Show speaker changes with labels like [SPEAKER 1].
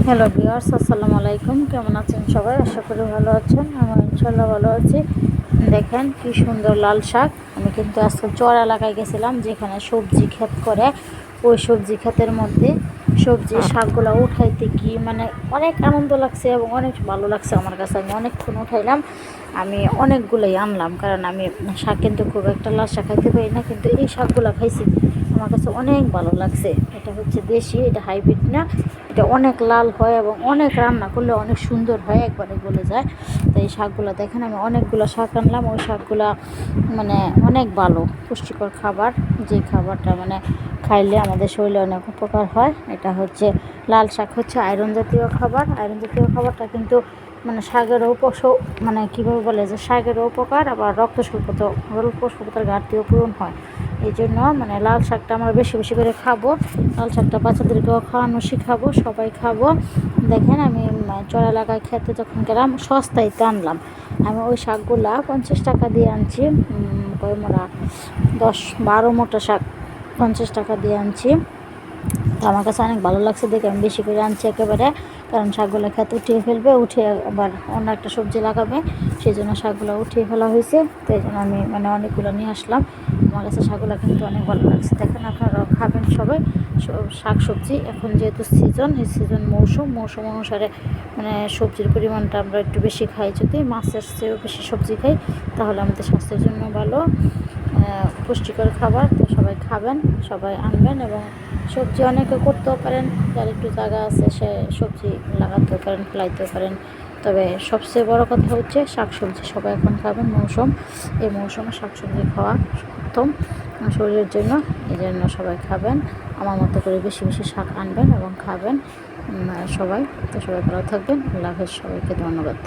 [SPEAKER 1] Hello viewers, আসসালামু আলাইকুম। কেমন আছেন সবাই? আশা করি ভালো আছেন। আমি ইনশাল্লাহ ভালো আছি। দেখেন কি সুন্দর লাল শাক। আমি কিন্তু আজকে চর এলাকায় গেছিলাম, যেখানে সবজি ক্ষেত করে। ওই সবজি ক্ষেতের মধ্যে সবজি শাকগুলো উঠাইতে কি মানে অনেক আনন্দ লাগছে এবং অনেক ভালো লাগছে আমার কাছে। আমি অনেকক্ষণ উঠাইলাম, আমি অনেকগুলোই আনলাম, কারণ আমি শাক কিন্তু খুব একটা লাল শাক খাইতে পারি না, কিন্তু এই শাকগুলো খাইছি, আমার কাছে অনেক ভালো লাগছে। এটা হচ্ছে দেশি, এটা হাইব্রিড না। এটা অনেক লাল হয় এবং অনেক রান্না করলে অনেক সুন্দর হয়, একবারে গলে যায়। তো এই শাকগুলো দেখেন, আমি অনেকগুলো শাক আনলাম। ওই শাকগুলো মানে অনেক ভালো পুষ্টিকর খাবার, যে খাবারটা মানে খাইলে আমাদের শরীরে অনেক উপকার হয়। এটা হচ্ছে লাল শাক, হচ্ছে আয়রন জাতীয় খাবার। আয়রন জাতীয় খাবারটা কিন্তু মানে শাকেরও মানে কীভাবে বলে যে শাকেরও উপকার, আবার রক্ত স্বল্পতার ঘাটতিও পূরণ হয়। এই জন্য মানে লাল শাকটা আমরা বেশি বেশি করে খাবো। লাল শাকটা বাচ্চাদেরকেও খাওয়ানো শিখাবো, সবাই খাবো। দেখেন, আমি চর এলাকায় খেতে যখন গেলাম, সস্তায়তে আনলাম। আমি ওই শাকগুলা 50 টাকা দিয়ে আনছি। কয় মোড়া 10-12 মোটা শাক 50 টাকা দিয়ে আনছি। তো আমার কাছে অনেক ভালো লাগছে দেখে আমি বেশি করে আনছি একেবারে, কারণ শাকগুলো খেত উঠিয়ে ফেলবে, উঠে আবার অন্য একটা সবজি লাগাবে, সেই জন্য শাকগুলো উঠিয়ে ফেলা হয়েছে। তো এই জন্য আমি মানে অনেকগুলো নিয়ে আসলাম। আমার কাছে শাকগুলো কিন্তু অনেক ভালো লাগছে। দেখেন, আপনারাও খাবেন সবাই শাক সবজি। এখন যেহেতু সিজন, এই সিজন মৌসুম অনুসারে মানে সবজির পরিমাণটা আমরা একটু বেশি খাই। যদি মাছের চেয়েও বেশি সবজি খাই, তাহলে আমাদের স্বাস্থ্যের জন্য ভালো, পুষ্টিকর খাবার। তো সবাই খাবেন, সবাই আনবেন। এবং সবজি অনেকে করতেও পারেন, যার একটু জায়গা আছে সে সবজি লাগাতেও পারেন, ফেলাইতেও পারেন। তবে সবচেয়ে বড় কথা হচ্ছে শাকসবজি সবাই এখন খাবেন। এই মৌসুমে শাকসবজি খাওয়া উত্তম শরীরের জন্য। এই জন্য সবাই খাবেন, আমার মতো করে বেশি বেশি শাক আনবেন এবং খাবেন সবাই। তো সবাই ভালো থাকবেন। আল্লাহ হাফেজ, সবাইকে ধন্যবাদ।